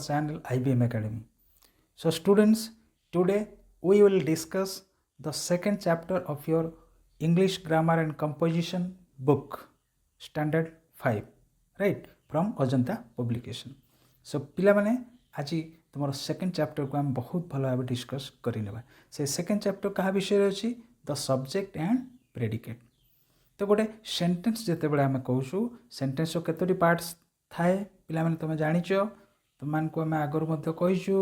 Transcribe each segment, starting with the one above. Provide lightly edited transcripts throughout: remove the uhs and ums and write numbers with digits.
channel IBM Academy. So students, today we will discuss the second chapter of your English Grammar and Composition book, Standard 5, right, from Ajanta Publication. So पिला माने आज तुम second chapter को आम बहुत भल भाव डिस्कस करवा से सेकेंड चैप्टर क्या विषय अच्छी द सब्जेक्ट एंड प्रेडिकेट. तो गोटे सेंटेंस जितेबाला आम कहूँ सेंटेंस केतोटी पार्ट्स थाए पिला माने तुम जानिच तुमको आम आगुरी कहीचु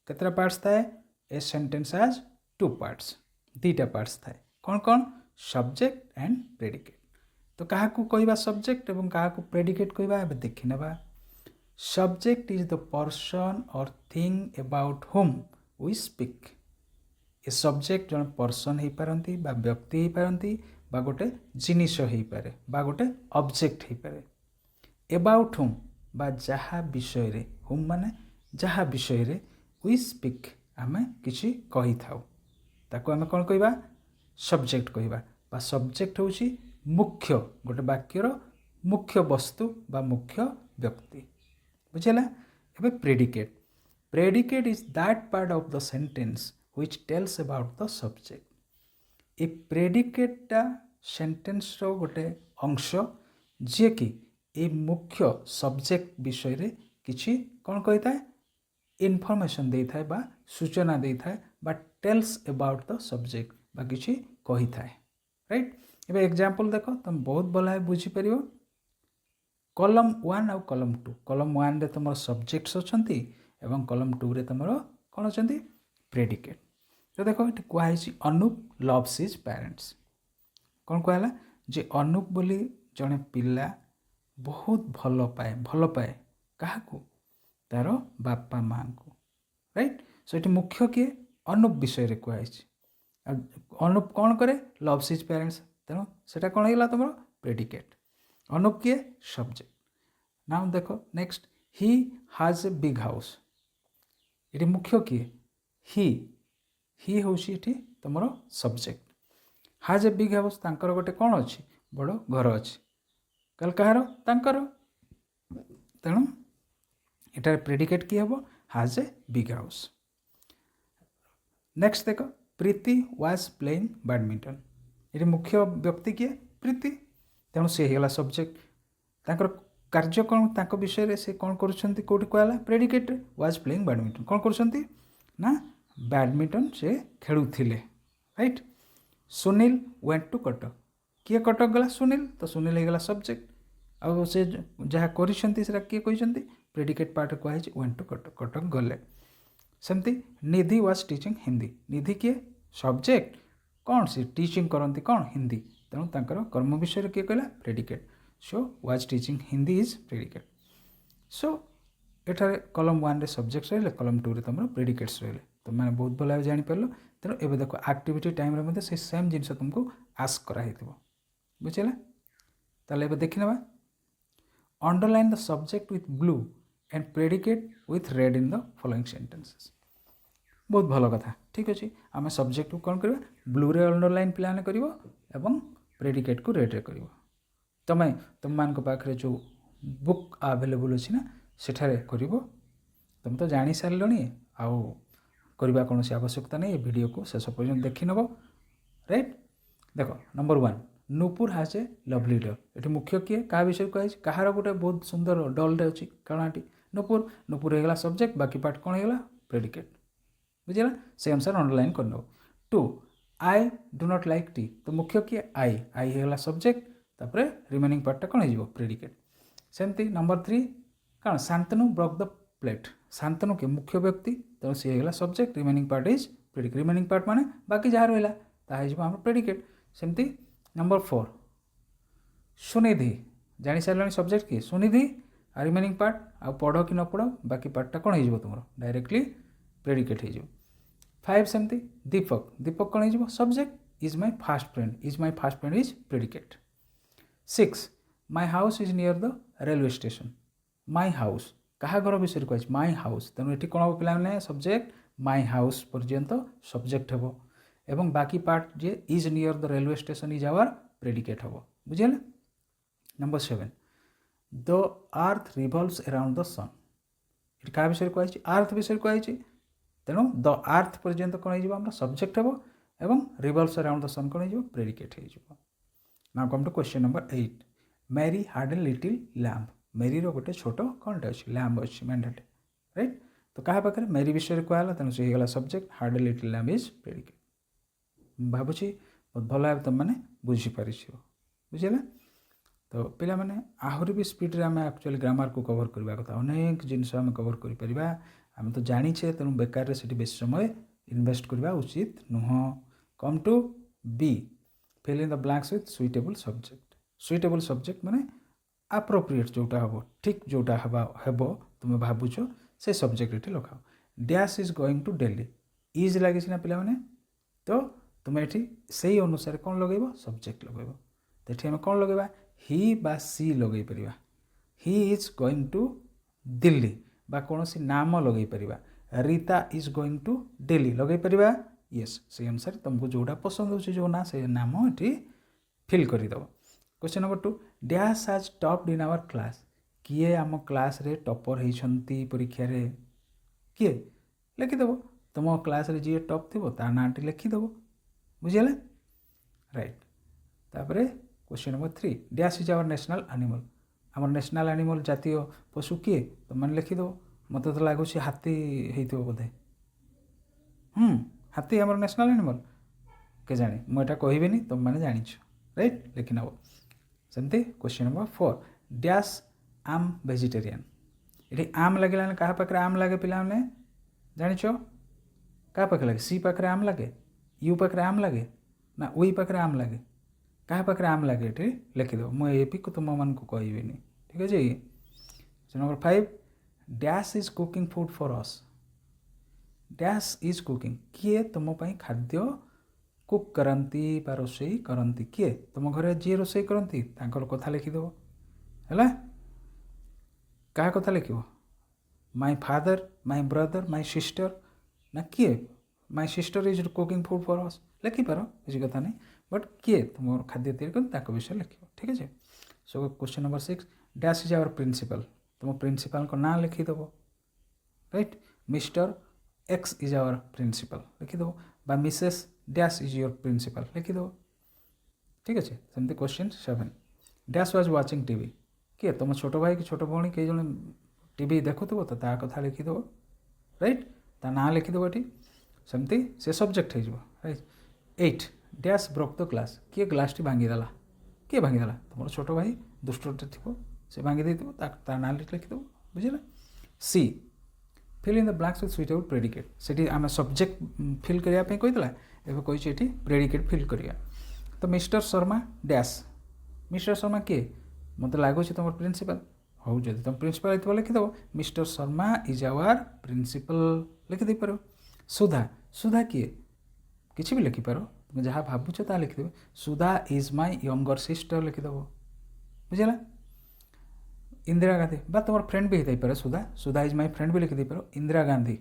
केतटा पार्ट्स थाए a sentence has two parts दुईटा पार्ट्स थाए कौन कौन सब्जेक्ट एंड प्रेडिकेट. तो क्या कहवा सब्जेक्ट और क्या प्रेडिकेट कहवा देखी ना. Subject is the person or thing about whom we speak. A subject जन पर्सन हो पारती बा व्यक्ति हो पारती बा गोटे जिनिस हो पारे बा गोटे ऑब्जेक्ट हो पारे. एबाउट हुम बा जहा विषय रे हुम माने जहा विषय रे वी स्पीक आमे किछि कहि थाउ ताको आमे कोन कहबा सब्जेक्ट कहबा बा सब्जेक्ट होछि मुख्य गोटे वाक्यर मुख्य वस्तु बा मुख्य व्यक्ति. बुझेला. एबे predicate. Predicate is that part of the sentence which tells about the subject. ए प्रेडिकेटटा सेंटेंस रो गोटे अंश जे कि ए मुख्य सब्जेक्ट विषय रे किछि कोन कहि थाए इनफॉरमेशन दे थाए बा सूचना दे थाए बा टेल्स अबाउट द सब्जेक्ट बा किछि कहि थाए. राइट. एबे एग्जांपल देखो तुम बहुत भला बुझी परियो. कलम 1 आउ कलम 2. कलम 1 रे तुम सब्जेक्ट्स अच्छी एवं कलम 2 रे तुम कौन अच्छा प्रेडिकेट. तो देखो ये कहुई अनूप लव्स हिज पेरेंट्स. कौन कहला जे अनूप बोली जड़े पिला बहुत भल पाए क्या तार बापा माँ को. राइट. सो ये मुख्य किए अनूप विषय रे कहुई. अनूप कौन करे लव्स हिज पेरेंट्स तेणु से कौन होगा तुम प्रेडिकेट. अनूप किए सब्जेक्ट. नाउ देखो नेक्स्ट ही हाज ए बिग हाउस. ये मुख्य किए ही हूँ तुम सब्जेक्ट. हाज ए बिग हाउस तांकर गोटे कौन अच्छी बड़ घर अच्छी कल कहार तांकर तेणु एटार प्रेडिकेट किए हम हाज ए बिग हाउस. नेक्स्ट देख प्रीति वाज प्लेइंग बैडमिंटन. ये मुख्य व्यक्ति किए प्रीति तेणु सी होगा सब्जेक्ट. तांकर कार्य कौन तांक विषय रे से कौन करुछंती कोठी कहला प्रेडिकेट वाज प्लेइंग बैडमिंटन. कौन करुछंती ना बैडमिंटन से खेलुथिले. Right. Sunil went to Cuttack. किए कटक गला सुनील तो सुनील होगा सब्जेक्ट. आ से जहाँ करिसंती सेटा किए कहिसंती प्रेडिकेट पार्ट कहै वेंट टू कटक कटक गले. सेमती निधि वाज टीचिंग हिंदी. निधि किए सब्जेक्ट कौन सी टीचिंग करती कौन हिंदी तेणु तांकर कर्म विषय किए कहला predicate. So was teaching Hindi is predicate. So एठारे कलम 1 रे सब्जेक्ट्स रहिले कलम 2 रे तुम प्रेडिकेट्स रहिले. तुम मैंने बहुत भल जानी पार्ल. तेणु एबे देखो एक्टिविटी टाइम रे से सेम जिनस तुमको आस्क करा हेतिबो. बुझेला. ताले एबे देखि नेबा. Underline the subject with blue and predicate with red in the following sentences. बहुत भल कथा. ठीक अच्छे. आम सब्जेक्ट को कौन करवा ब्लू रे अंडरलाइन प्लान कर प्रेडिकेट को रेड रे कर. तमें तुम मान पाखे जो बुक आवेलेबल अच्छी ना सेठारे कर. तुम तो जानी सारे आउ करवा कौन आवश्यकता नहीं. वीडियो को शेष पर्यटन देखी नब. राइट. देख नंबर 1 नूपुर हाज ए लवली डल. ये मुख्य किए क्या विषय कहुई कहार गोटे बहुत सुंदर डलटे अच्छी कणाटी नूपुर. नूपुर होगा सब्जेक्ट बाकी पार्ट कौन होगा प्रेडिकेट. बुझेगा. से अनुसार अंडरलाइन कर नब. 2 I do not like T. तो मुख्य किए आई होगा सब्जेक्ट तापर रिमेनिंग पार्टा कौन हो प्रेडिकेट. सेमती नंबर 3 कौन Shantanu book the plate. Shantanu के मुख्य व्यक्ति तेणु सी होगा subject remaining part is predicate. Remaining part माने बाकी जहाँ रहा ताम प्रेडिकेट. सेमती नंबर 4 सुनिधि जानी सारे सब्जेक्ट किए सुनिधि आ रिमेनिंग पार्ट आ पढ़ कि न पढ़ बाकी पार्टा कौन हो तुम डायरेक्टली प्रेडिकेट हो. 5 सेमती दीपक. दीपक कौन हो subject is my fast friend. Is my fast friend is predicate. 6 my house is near the railway station. My house क्या घर विषय कह माय हाउस तेणु ये कौन हम पे सब्जेक्ट माय हाउस पर्यंत सब्जेक्ट हम एवं बाकी पार्ट जे is near the railway station is our predicate हम. बुझेगा. Number 7 the earth revolves around the sun. ये क्या विषय कहुई अर्थ विषय कहुई तेणु द अर्थ पर्यंत कौन हो सब्जेक्ट हम एवं रिवॉल्व्स अराउंड द सन कौन हो प्रेडिकेट हो। Now come to question number 8 Mary had a little lamp मेरी गोटे छोट कौन अच्छे लैम्प अच्छी मैंडेट राइट तो क्या पाखे मेरी विषय कहला तेणु से होगा subject had a little lamp is predicate भावुँ बहुत भल भाव तुम मैंने बुझीपार बुझेगा तो पिला माने आहरी भी स्पीड आम एक्चुअली ग्रामर को कवर करवा कथा अनेक जिनस आम कवर कर आम तो जाचे तेणु बेकार से बेस समय इन्वेस्ट करवा उचित नुह। Come to B fill in the blanks with suitable subject माने एप्रोप्रिएट जोटा हम ठीक जोटा हेब तुम भावुच से सब्जेक्ट ये लखाओ dash is going to Delhi is लगे सीना पिला माने तो तुम ये से अनुसार कौन लगे सब्जेक्ट लगे तो ये आम कौन लगे ही बा सी लगे पार he is going to Delhi बा कौन सी नाम लगे पार Rita is going to Delhi लगे पार यस से अनुसार तुमको जोटा पसंद हो जो ना से नाम ये फिल करदेव। Question number 2 dash has topped in our class किए आम क्लास रे टॉपर होती परीक्षा रे किए लिखिदेव तुम क्लास रे जी टॉप थी ता नाटी लिखिदेव बुझीगला राइट। तापर question number 3 dash is our national animal आम नेशनल एनिमल जातीय पशु किए तुम मैंने लिखिदेव मत तो लगुच हाथी हो बोधे हाथी आम नेशनल एनिमल के जानी मुझे कहबी तुम मैंने जाच राइट लिखि नब सेमती। क्वेश्चन नंबर 4 डैश आम वेजिटेरियन ये आम लगे क्या पाखे आम लगे पिला जाच क्या पाखे लगे सी पाखे आम लगे यू पाखे आम लगे ना ओई पाखे आम लगे क्या पाखे आम लगे ये लिखिदेव मुझे तुम मन को कहबी ठीक अच्छे। Number 5 dash is cooking food for us dash is cooking किए तुम खाद्य कुक करती रोसई करती किए तुम घर जी रोसई करती कथा लिखिदेव है क्या कथा लिख my father my brother my sister ना किए my sister is cooking food for us लिखिपार किसी कथा नहीं बट किए तुम खाद्य तैयारी विषय लिख ठीक है। So question number 6 dash is our principal तुम प्रिंसिपल को ना लिखिदेव right Mr X is our principal लिखिदेव बा Mrs dash is your principal लिखिदेव ठीक अच्छे। सेमती question 7 dash was watching TV किए तुम छोट भाई कि छोट भौणी कई जन टीवी देखुव तो ता कथा लिखिदेव राइट ता ना लिखिदेव ये सेमती से सब्जेक्ट हो right. 8 dash broke the glass किए ग्लास टी भांगीदेला किए भांगीदेला तुम छोट भाई दुष्टे थी से भांगी देता ना लिखिदेव बुझे। C fill in the blanks with suitable predicate से आम सब्जेक्ट फिल करने कहीदेला एवं कही प्रेडिकेट फिल करिया तो mister Sharma dash mister Sharma किए मत लगुच तुम प्रिंसिपल हो जब तुम प्रिंसिपल होता लिखिदेव Mr Sharma is our principal लिखिदे पार। सुधा सुधा किए किसी भी लिखिपार तुम जहाँ भावुच ता लिखिदेव Sudha is my younger sister लिखिदेव बुझेगा। इंदिरा गांधी बा तुम फ्रेंड भी होता पारे Sudha Sudha is my friend भी लिखिदे पार। इंदिरा गांधी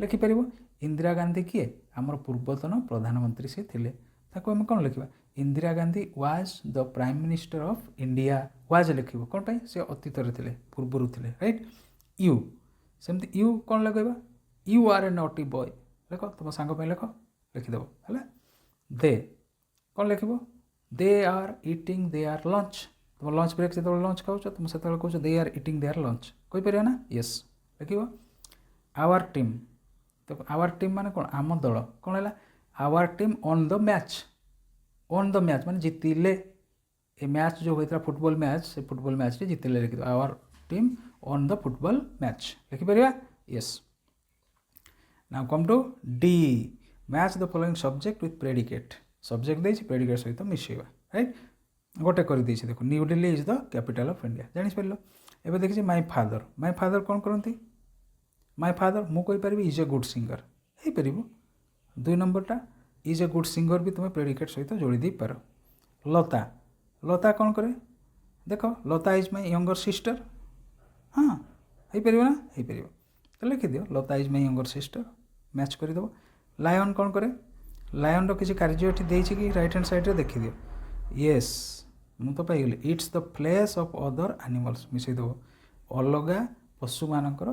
लिखिपर इंदिरा गांधी किए आमर पूर्वतन प्रधानमंत्री से थिले ताको आम कौन लिखा Indira Gandhi was the prime minister of India was लिख कौन पाई से अतीत थे पूर्वर थे राइट। यू सेमती यू कौन लगेगा you are a naughty boy लिख तुम सांग लिख लिखिदेव है। दे कौन लिख they are eating they are lunch तुम लंच ब्रेक से लंच खाऊ तुम से कह they are eating they are lunch कहीपर ना यस लिख। आवर टीम तो आवर टीम माने कौन आम दल कौन है our team on the match माने जितिले ए मैच जो होता फुटबॉल मैच से फुटबॉल मैच जितिले लिखिद our team on the football match लिखिपर yes. Now come to D match the following subject with predicate subject देछि प्रेडिकेट सहित मिसेवा राइट गोटे कर देछि देखो New Delhi is the capital of India जानि पारलो। एबे देखिछि माय फादर कौन करती माय फादर मु कहि परबी इज ए गुड सिंगर हे परबो। 2 नंबरटा इज ए गुड सिंगर भी तुम प्रेडिकेट सहित जोड़ी दे पार। लता लता कौन करे देख Lata is my younger sister हाँ हो पार ना हो पार तो लिखिदिव Lata is my younger sister match करदेव। लायन कौन करे लायन रो किसी कार्य देछि कि राइट हैंड साइड रे देखिदिव येस मु तो पाइगली it's the flesh of other animals मिसेदेव अलगा पशु मानकर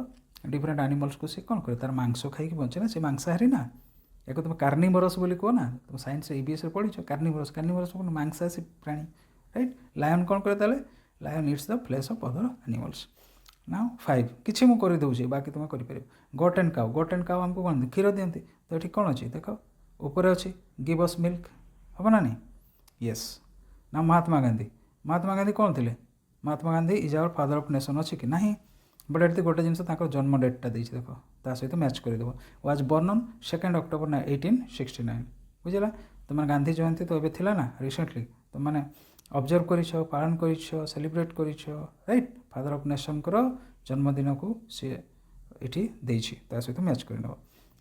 डिफरेंट एनिमल्स को सी कौन करे तार मांस खाई बचे ना, से मांसाहारी ना, या तुम कार्निवरस बोली कह ना, तुम साइंस ईबीएस पढ़ी कार्निवरस, कार्निवरस कौन मांसाहारी प्राणी, राइट। लायन कौन करे ताले, lion eats the flesh of other animals. Now 5 किसी मुझे करदे बाकी तुम कर goat and cow, goat and cow आमको कौन क्षीर दिखती, तो ये कौन अच्छी देख ऊपर अच्छी गिव अस मिल्क, हम ना नहीं, येस ना। महात्मा गांधी, महात्मा गांधी कौन थे, Mahatma Gandhi is our father of nation अच्छे कि नहीं, बट एटी गोटे जिन जन्म डेटा देख देख ता सहित मैच करदेव। वाज बर्न ऑन 2 अक्टोबर 1869, बुझला। तुम गांधी जयंती तो ये थिला ना रिसेंटली, तुमने ऑब्जर्व करिछ, पालन करिछ, सेलिब्रेट करिछ, राइट। फादर ऑफ नेशन को जन्मदिन को सी ये देछि, ता सहित मैच कर।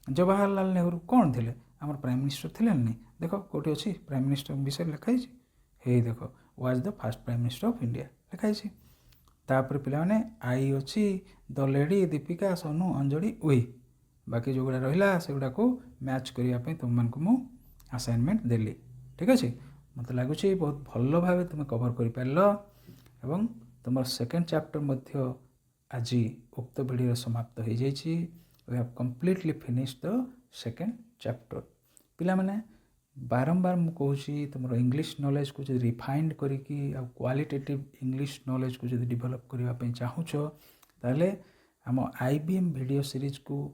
जवाहरलाल नेहरू कौन थे, आमर प्राइम मिनिस्टर थे नहीं, देख कौटी अच्छी प्राइम मिनिस्टर विषय लिखाई, हे देख was the first prime minister of India लिखाई। तापर पिलाने आई अच्छी द लेडी, दीपिका, सोनू, अंजलि, उई, बाकी जो गुड़ा रहा से गुड़ा को मैच करने तुम मु असाइनमेंट देली, ठीक अच्छे। मत लगुच बहुत भल भाव तुम कवर कर पार, एवं तुम सेकेंड चैप्टर आज उक्त वीडियो समाप्त हो जाइए। We have completely finish the second chapter. पिला माने बारंबार मु कहूँ तुम इंग्लिश नॉलेज को जो रिफाइंड करी क्वालिटेटिव इंग्लिश नॉलेज को जो डेवलप करने चाहूच, ताले आम IBM वीडियो सीरीज को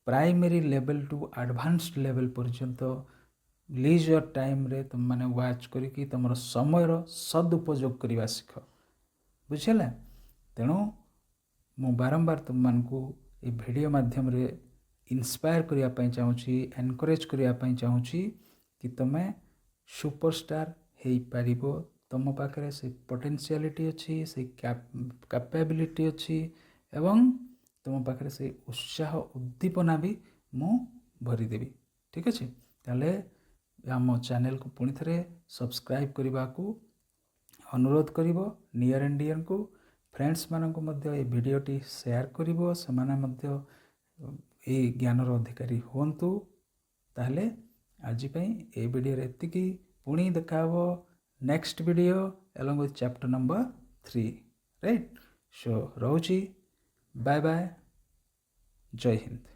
primary level to advanced level पर्यंत लीजर टाइम रे तुम माने वाच करी तुम समय सदुपयोग करने शिख, बुझेगा। तेणु मु बारंबार तुम मानकु ये वीडियो माध्यम रे इंस्पायर करने चाहूँगी, एनकरेज करने चाहूँगी कि तुम्हें सुपरस्टार हो पारिबो, तुम पाखे से पोटेंशियलिटी अच्छी, से कैपेबिलिटी अच्छी, एवं तुम पाखे से उत्साह उद्दीपना भी मु भरीदेवी, ठीक अच्छे। ताले आम चैनल को पुणी थे सब्सक्राइब करने को अनुरोध करिवो, नियर एंड डियर को फ्रेंड्स मानक मध्य ये वीडियोटी शेयर करिवो, सेमाने मध्य ये ज्ञानर अधिकारी हुंतु। ताहले आज ये वीडियो एतिकी, पुणी देखा next video along with chapter number 3, right. So रोची, बाय बाय, जय हिंद।